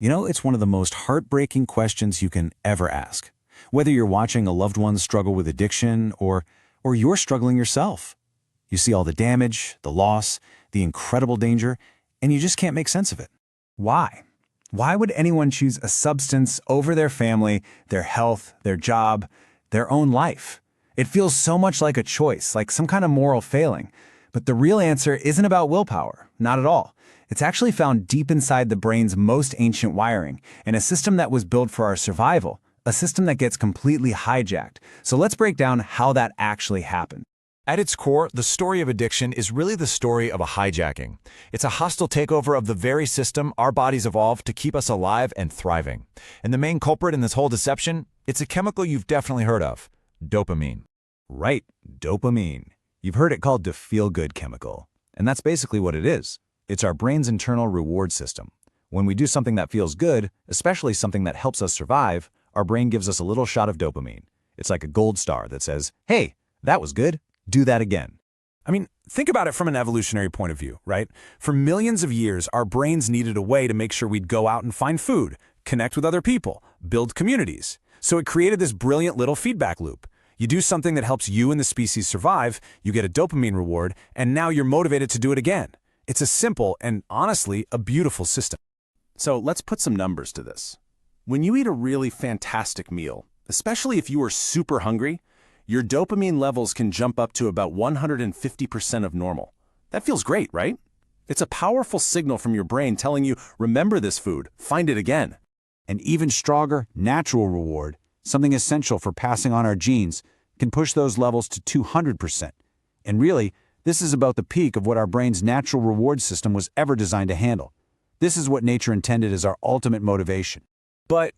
It's one of the most heartbreaking questions you can ever ask. Whether you're watching a loved one struggle with addiction or you're struggling yourself. You see all the damage, the loss, the incredible danger, and you just can't make sense of it. Why? Why would anyone choose a substance over their family, their health, their job, their own life? It feels so much like a choice, like some kind of moral failing. But the real answer isn't about willpower, not at all. It's actually found deep inside the brain's most ancient wiring, in a system that was built for our survival, a system that gets completely hijacked. So let's break down how that actually happened. At its core, the story of addiction is really the story of a hijacking. It's a hostile takeover of the very system our bodies evolved to keep us alive and thriving. And the main culprit in this whole deception, it's a chemical you've definitely heard of: dopamine. Right, dopamine. You've heard it called the feel-good chemical. And that's basically what it is. It's our brain's internal reward system. When we do something that feels good, especially something that helps us survive, our brain gives us a little shot of dopamine. It's like a gold star that says, "Hey, that was good. Do that again." Think about it from an evolutionary point of view, right? For millions of years, our brains needed a way to make sure we'd go out and find food, connect with other people, build communities. So it created this brilliant little feedback loop. You do something that helps you and the species survive, you get a dopamine reward, and now you're motivated to do it again. It's a simple and, honestly, a beautiful system. So let's put some numbers to this. When you eat a really fantastic meal, especially if you are super hungry, your dopamine levels can jump up to about 150% of normal. That feels great, right? It's a powerful signal from your brain telling you, remember this food, find it again. An even stronger, natural reward, something essential for passing on our genes, can push those levels to 200%. And really, this is about the peak of what our brain's natural reward system was ever designed to handle. This is what nature intended as our ultimate motivation. But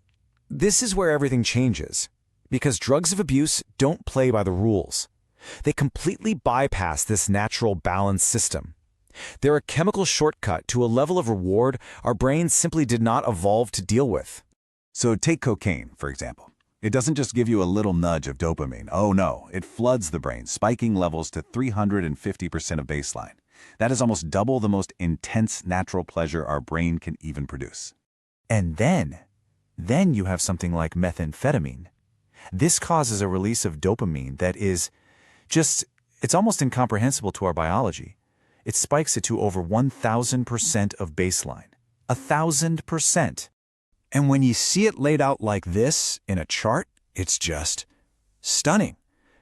this is where everything changes. Because drugs of abuse don't play by the rules. They completely bypass this natural balance system. They're a chemical shortcut to a level of reward our brains simply did not evolve to deal with. So take cocaine, for example. It doesn't just give you a little nudge of dopamine. Oh no, it floods the brain, spiking levels to 350% of baseline. That is almost double the most intense natural pleasure our brain can even produce. And then you have something like methamphetamine. This causes a release of dopamine that is it's almost incomprehensible to our biology. It spikes it to over 1,000% of baseline. 1,000%. And when you see it laid out like this in a chart, it's just stunning.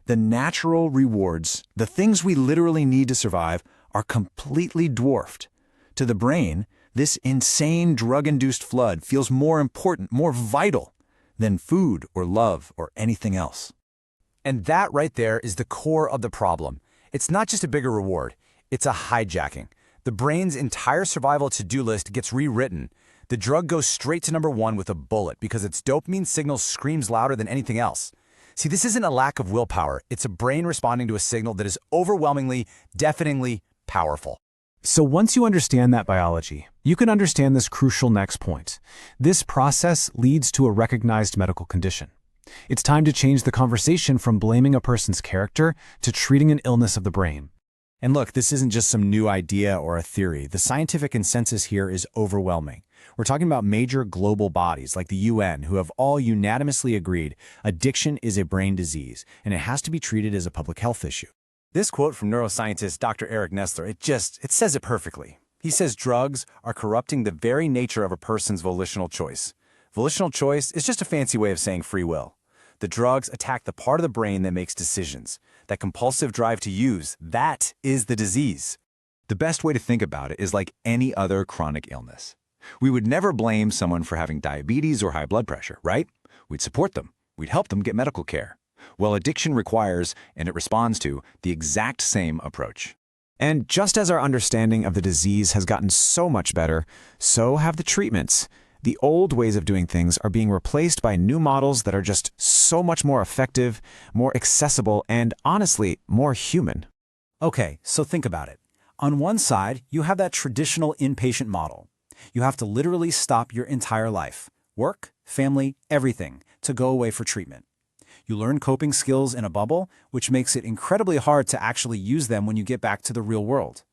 The natural rewards, the things we literally need to survive, are completely dwarfed. To the brain, this insane drug-induced flood feels more important, more vital than food or love or anything else. And that right there is the core of the problem. It's not just a bigger reward, it's a hijacking. The brain's entire survival to-do list gets rewritten. The drug goes straight to number one with a bullet because its dopamine signal screams louder than anything else. See, this isn't a lack of willpower. It's a brain responding to a signal that is overwhelmingly, deafeningly powerful. So once you understand that biology, you can understand this crucial next point. This process leads to a recognized medical condition. It's time to change the conversation from blaming a person's character to treating an illness of the brain. And look, this isn't just some new idea or a theory. The scientific consensus here is overwhelming. We're talking about major global bodies like the UN who have all unanimously agreed addiction is a brain disease and it has to be treated as a public health issue. This quote from neuroscientist Dr. Eric Nestler, it says it perfectly. He says drugs are corrupting the very nature of a person's volitional choice. Volitional choice is just a fancy way of saying free will. The drugs attack the part of the brain that makes decisions. That compulsive drive to use, that is the disease. The best way to think about it is like any other chronic illness. We would never blame someone for having diabetes or high blood pressure, right? We'd support them. We'd help them get medical care. Well, addiction requires, and it responds to, the exact same approach. And just as our understanding of the disease has gotten so much better, so have the treatments. The old ways of doing things are being replaced by new models that are just so much more effective, more accessible, and honestly, more human. Okay, so think about it. On one side, you have that traditional inpatient model. You have to literally stop your entire life, work, family, everything, to go away for treatment. You learn coping skills in a bubble, which makes it incredibly hard to actually use them when you get back to the real world.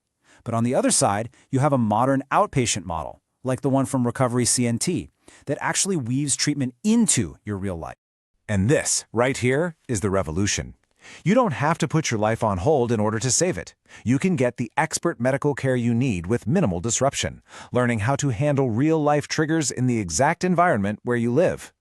But on the other side, you have a modern outpatient model, like the one from RecoveryCNT, that actually weaves treatment into your real life. And this, right here, is the revolution. You don't have to put your life on hold in order to save it. You can get the expert medical care you need with minimal disruption, learning how to handle real-life triggers in the exact environment where you live.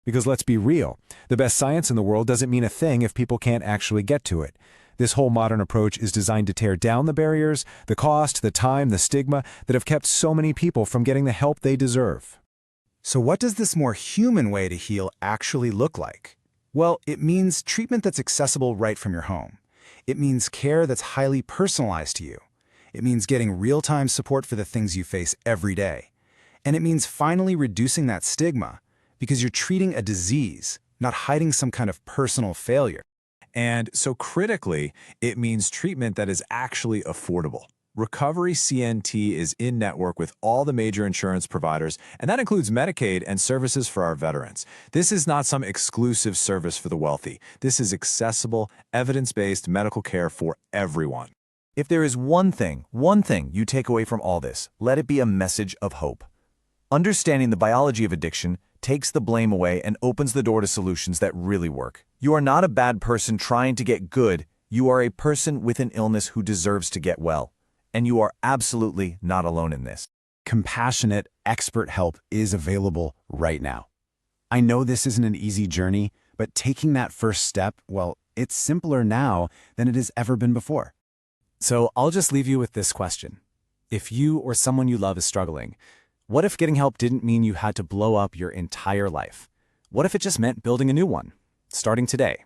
Because let's be real, the best science in the world doesn't mean a thing if people can't actually get to it. This whole modern approach is designed to tear down the barriers, the cost, the time, the stigma that have kept so many people from getting the help they deserve. So what does this more human way to heal actually look like? Well, it means treatment that's accessible right from your home. It means care that's highly personalized to you. It means getting real-time support for the things you face every day. And it means finally reducing that stigma, because you're treating a disease, not hiding some kind of personal failure. And so critically, it means treatment that is actually affordable. RecoveryCNT is in network with all the major insurance providers, and that includes Medicaid and services for our veterans. This is not some exclusive service for the wealthy. This is accessible, evidence-based medical care for everyone. If there is one thing you take away from all this, let it be a message of hope. Understanding the biology of addiction takes the blame away and opens the door to solutions that really work. You are not a bad person trying to get good. You are a person with an illness who deserves to get well. And you are absolutely not alone in this. Compassionate, expert help is available right now. I know this isn't an easy journey, but taking that first step, well, it's simpler now than it has ever been before. So I'll just leave you with this question. If you or someone you love is struggling, what if getting help didn't mean you had to blow up your entire life? What if it just meant building a new one, starting today?